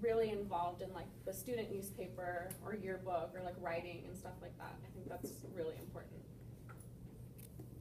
really involved in like the student newspaper or yearbook or like writing and stuff like that. I think that's really important.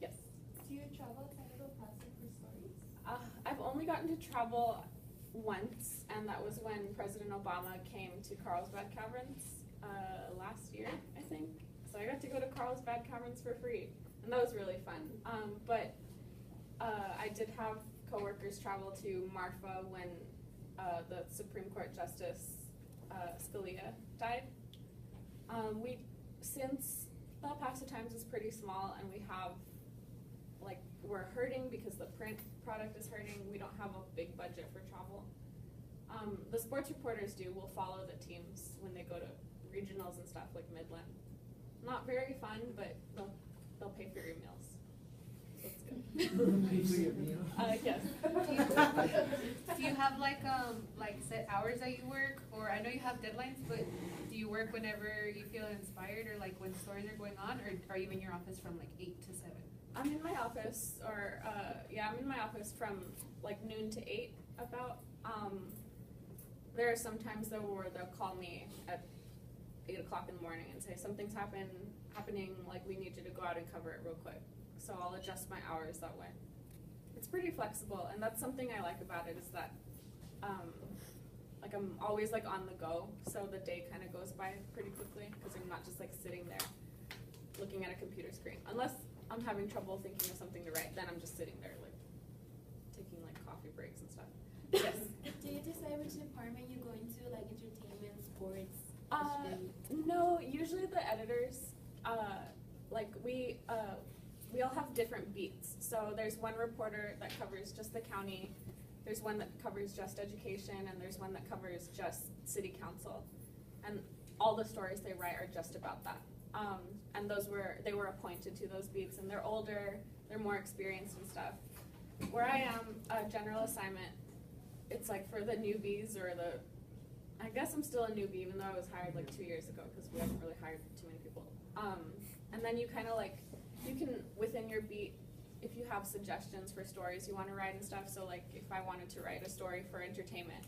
Yes? Do you travel outside of El Paso for stories? I've only gotten to travel once, and that was when President Obama came to Carlsbad Caverns last year, I think. So I got to go to Carlsbad Caverns for free, and that was really fun. But I did have coworkers travel to Marfa when the Supreme Court Justice Scalia died. Since the Paso Times is pretty small and we have, like, we're hurting because the print product is hurting, we don't have a big budget for travel. The sports reporters will follow the teams when they go to regionals and stuff, like Midland. Not very fun, but they'll pay for your meals. So it's good. Pay for your meal? Yes. Do you have like set hours that you work, or I know you have deadlines, but do you work whenever you feel inspired, or like when stories are going on, or are you in your office from like 8 to 7? I'm in my office, or I'm in my office from like noon to 8 about. There are some times though where they'll call me at 8 o'clock in the morning and say something's happening, like we need you to go out and cover it real quick. So I'll adjust my hours that way. It's pretty flexible, and that's something I like about it, is that like I'm always like on the go, so the day kind of goes by pretty quickly because I'm not just like sitting there looking at a computer screen. Unless I'm having trouble thinking of something to write, then I'm just sitting there like taking like coffee breaks and stuff. Yes. Do you decide which department you go into, like entertainment, sports? No, usually the editors, like we all have different beats. So there's one reporter that covers just the county, there's one that covers just education, and there's one that covers just city council. And all the stories they write are just about that. And they were appointed to those beats, and they're older, they're more experienced and stuff. Where I am, a general assignment, it's like for the newbies, or I guess I'm still a newbie, even though I was hired like 2 years ago, because we haven't really hired too many people. And then you kind of like, you can, within your beat, if you have suggestions for stories you want to write and stuff, so like if I wanted to write a story for entertainment,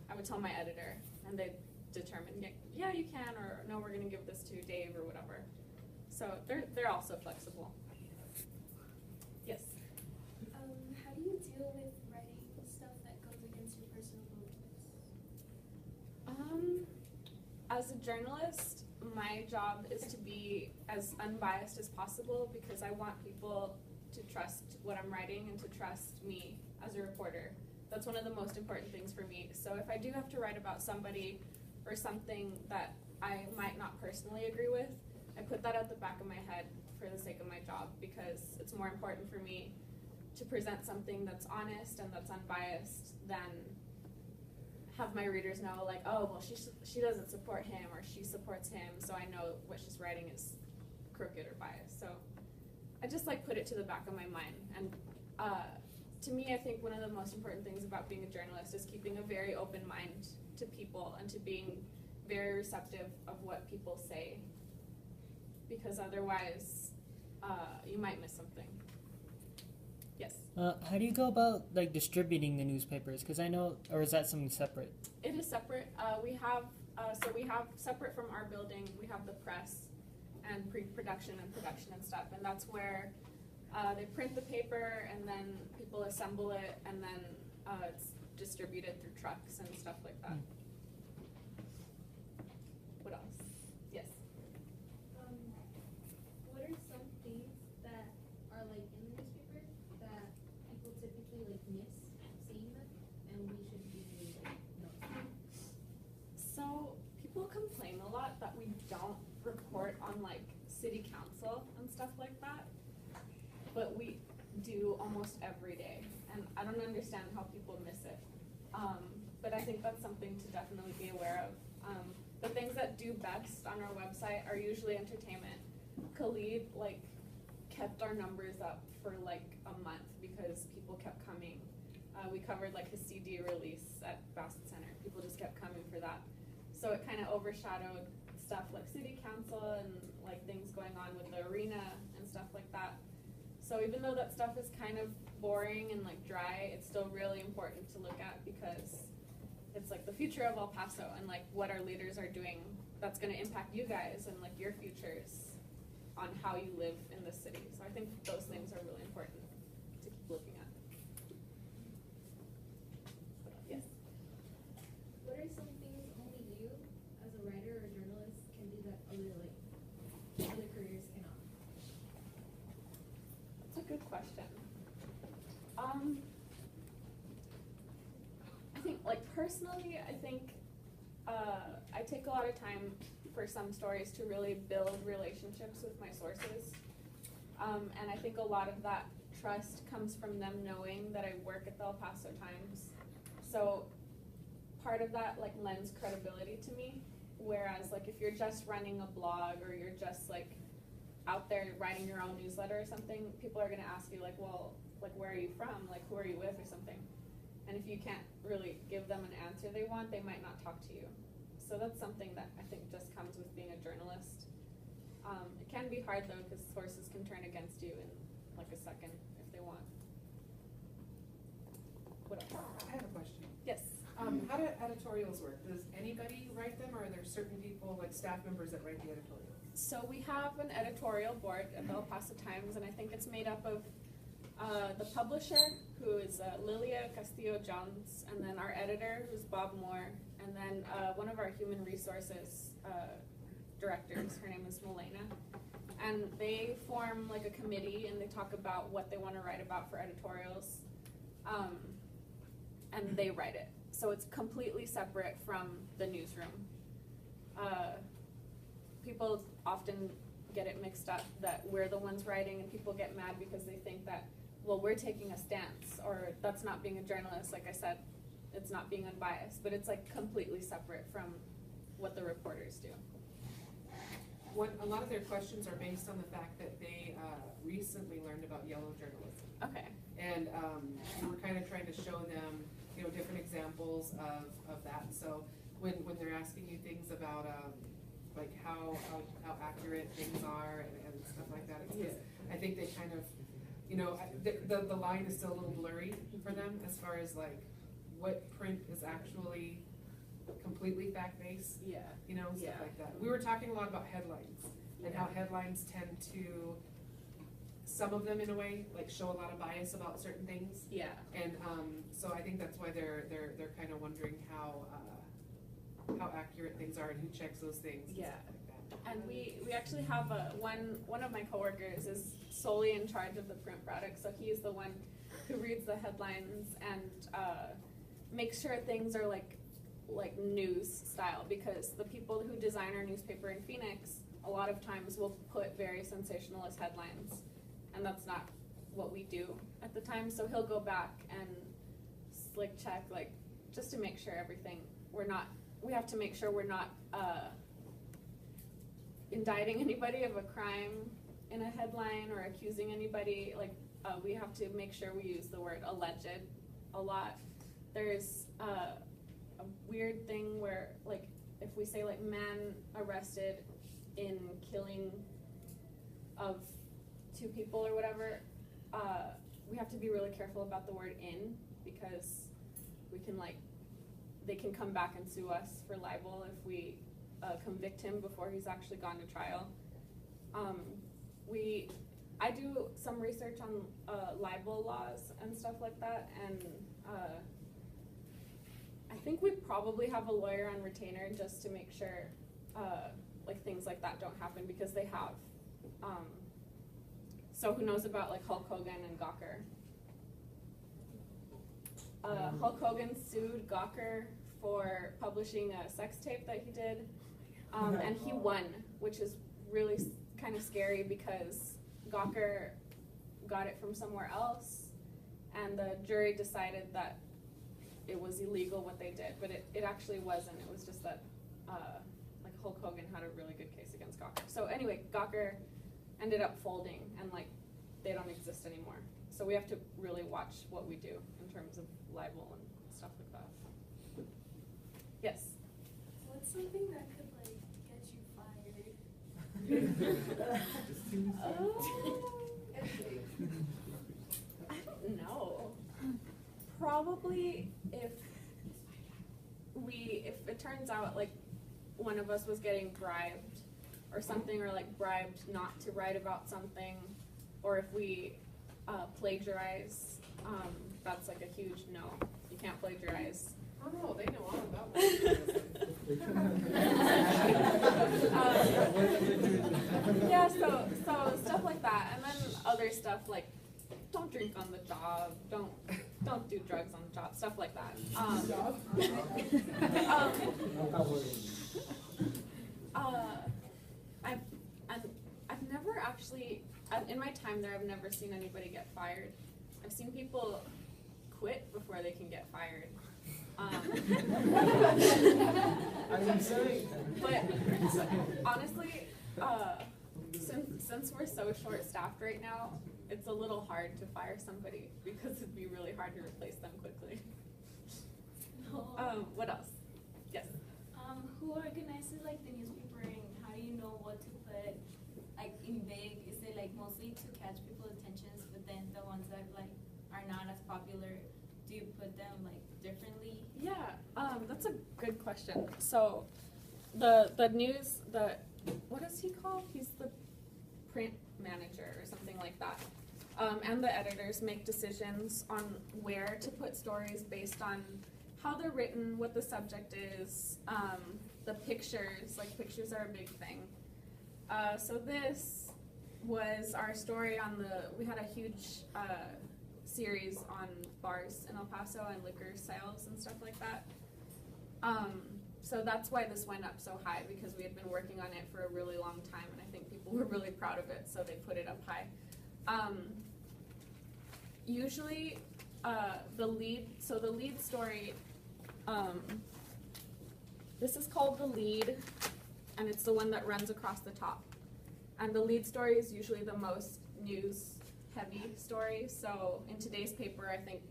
I would tell my editor, and they'd determine, yeah, you can, or no, we're going to give this to Dave, or whatever. So they're also flexible. Yes? How do you deal with writing stuff that goes against your personal beliefs? As a journalist, my job is to be as unbiased as possible, because I want people to trust what I'm writing and to trust me as a reporter. That's one of the most important things for me. So if I do have to write about somebody or something that I might not personally agree with, I put that at the back of my head for the sake of my job, because it's more important for me to present something that's honest and that's unbiased than have my readers know, like, oh, well, she doesn't support him, or she supports him, so I know what she's writing is crooked or biased. So I just like put it to the back of my mind. And to me, I think one of the most important things about being a journalist is keeping a very open mind to people and to being very receptive of what people say, because otherwise you might miss something. Yes? How do you go about like distributing the newspapers? Because I know, or is that something separate? It is separate. We have separate from our building, we have the press and pre-production and production and stuff, and that's where they print the paper, and then people assemble it, and then it's distributed through trucks and stuff like that. What else? Yes? What are some things that are like in the newspaper that people typically like miss seeing them, and we should be noticing? So people complain a lot that we don't report on like city council and stuff like that, but we do almost every day, and I don't understand how people miss it. But I think that's something to definitely be aware of. The things that do best on our website are usually entertainment. Khalid like kept our numbers up for like a month because people kept coming. We covered like his CD release at Bassett Center. People just kept coming for that. So it kind of overshadowed stuff like city council and like things going on with the arena and stuff like that. So even though that stuff is kind of boring and like dry, it's still really important to look at because it's like the future of El Paso and like what our leaders are doing that's going to impact you guys and like your futures on how you live in the city. So I think those things are really important to keep looking at. Yes. What are some things only you, as a writer or journalist, can do that other careers cannot? That's a good question. I think, like, personally, I think I take a lot of time for some stories to really build relationships with my sources. And I think a lot of that trust comes from them knowing that I work at the El Paso Times. So part of that, like, lends credibility to me. Whereas, like, if you're just running a blog or you're just, like, out there writing your own newsletter or something, people are going to ask you, like, well, like, where are you from? Like, who are you with or something? And if you can't really give them an answer they want, they might not talk to you. So that's something that I think just comes with being a journalist. It can be hard, though, because sources can turn against you in, like, a second if they want. What else? I have a question. Yes. How do editorials work? Does anybody write them, or are there certain people, like staff members, that write the editorials? So we have an editorial board at the El Paso Times, and I think it's made up of the publisher, who is Lilia Castillo-Jones, and then our editor, who's Bob Moore, and then one of our human resources directors, her name is Milena. And they form like a committee, and they talk about what they want to write about for editorials, and they write it. So it's completely separate from the newsroom. People often get it mixed up that we're the ones writing, and people get mad because they think that, well, we're taking a stance, or that's not being a journalist. Like I said, it's not being unbiased, but it's like completely separate from what the reporters do. A lot of their questions are based on the fact that they recently learned about yellow journalism. Okay. And we're kind of trying to show them, different examples of that. So when they're asking you things about like how accurate things are and stuff like that, it's just, I think they kind of, the line is still a little blurry for them as far as like what print is actually completely fact-based, stuff like that. We were talking a lot about headlines and how headlines tend to, some of them in a way, like show a lot of bias about certain things. Yeah. And so I think that's why they're kind of wondering how accurate things are and who checks those things. Yeah. And stuff like that. And we actually have one of my coworkers is solely in charge of the print product, so he's the one who reads the headlines and makes sure things are like news style, because the people who design our newspaper in Phoenix a lot of times will put very sensationalist headlines, and that's not what we do at the time. So he'll go back and check just to make sure everything, we have to make sure we're not indicting anybody of a crime in a headline or accusing anybody. We have to make sure we use the word alleged a lot. There's a weird thing where if we say man arrested in killing of 2 people or whatever, we have to be really careful about the word in, because we can they can come back and sue us for libel if we convict him before he's actually gone to trial. I do some research on libel laws and stuff like that, and I think we probably have a lawyer on retainer just to make sure things like that don't happen, because they have. So who knows about Hulk Hogan and Gawker? Hulk Hogan sued Gawker for publishing a sex tape that he did, and he won, which is really kind of scary because Gawker got it from somewhere else, and the jury decided that it was illegal what they did, but it actually wasn't. It was just that Hulk Hogan had a really good case against Gawker. So anyway, Gawker ended up folding, and they don't exist anymore. So we have to really watch what we do in terms of libel and stuff like that. Yes? What's something that could get you fired? I don't know. Probably if if it turns out like one of us was getting bribed or something, or like bribed not to write about something, or if we plagiarize, that's like a huge no. You can't plagiarize. Oh no, they know all about what Yeah, so stuff like that, and then other stuff like don't drink on the job, don't do drugs on the job, stuff like that. I've never actually, in my time there, I've never seen anybody get fired. I've seen people quit before they can get fired. But honestly, since we're so short-staffed right now, it's a little hard to fire somebody because it'd be really hard to replace them quickly. What else? Yes. Who organizes like the newspapering? How do you know what to put like in big? Is it like mostly to catch people's attentions, but then the ones that like are not as popular, do you put them like differently? Yeah, that's a good question. So the news, what is he called? He's the print manager or something like that. And the editors make decisions on where to put stories based on how they're written, what the subject is, the pictures, like pictures are a big thing. So this was our story on we had a huge series on bars in El Paso and liquor sales and stuff like that. So that's why this went up so high, because we had been working on it for a really long time, and I think people were really proud of it, so they put it up high. Usually, the lead story, this is called the lead, and it's the one that runs across the top. And the lead story is usually the most news-heavy story. So in today's paper, I think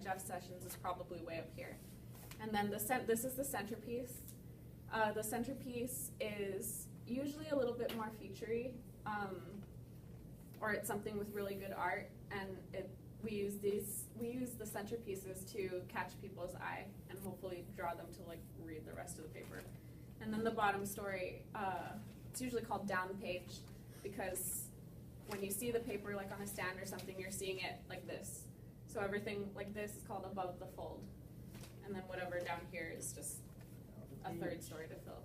Jeff Sessions is probably way up here. And then this is the centerpiece. The centerpiece is usually a little bit more featurey, or it's something with really good art, and we use the centerpieces to catch people's eye and hopefully draw them to like read the rest of the paper. And then the bottom story, it's usually called down page, because when you see the paper like on a stand or something, you're seeing it like this. So everything like this is called above the fold. And then whatever down here is just a third story to fill.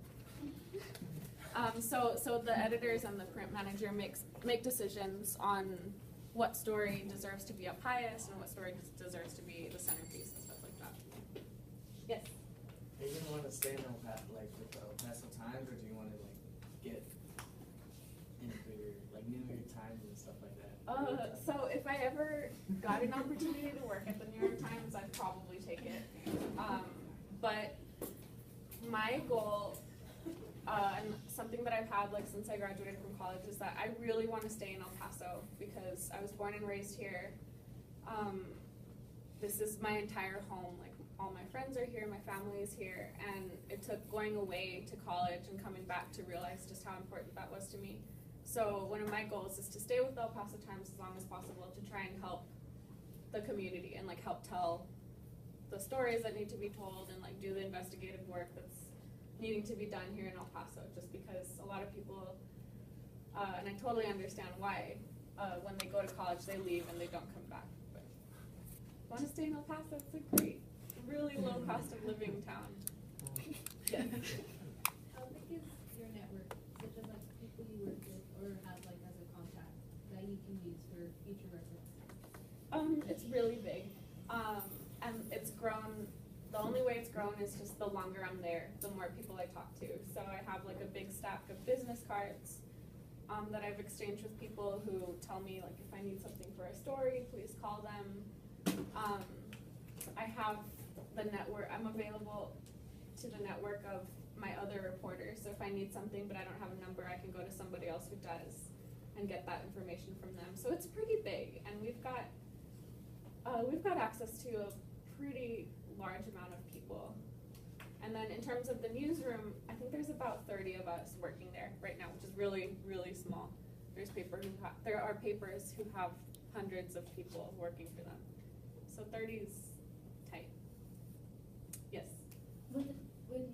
So the editors and the print manager make decisions on what story deserves to be up highest and what story deserves to be the centerpiece and stuff like that. Yes? Are you gonna want to stay in with the Paso Times, or do you want to like get into your New York Times and stuff like that? So if I ever got an opportunity to work at the New York Times, I'd probably take it. But my goal, and something that I've had like since I graduated from college, is that I really want to stay in El Paso because I was born and raised here. This is my entire home. Like all my friends are here, my family is here, and it took going away to college and coming back to realize just how important that was to me. So one of my goals is to stay with the El Paso Times as long as possible, to try and help the community and like help tell the stories that need to be told and like do the investigative work that's needing to be done here in El Paso, just because a lot of people, and I totally understand why, when they go to college they leave and they don't come back. But I want to stay in El Paso. It's a great, really low cost of living town. Yes. How big is your network, such as like people you work with or have like as a contact that you can use for future reference? It's really big, and it's grown. The only way it's grown is just the longer I'm there, the more people I talk to. So I have like a big stack of business cards that I've exchanged with people who tell me like if I need something for a story, please call them. I have the network. I'm available to the network of my other reporters. So if I need something but I don't have a number, I can go to somebody else who does and get that information from them. So it's pretty big, and we've got access to a pretty large amount of people. And then in terms of the newsroom, I think there's about 30 of us working there right now, which is really, really small. There are papers who have hundreds of people working for them. So 30 is tight. Yes? Would you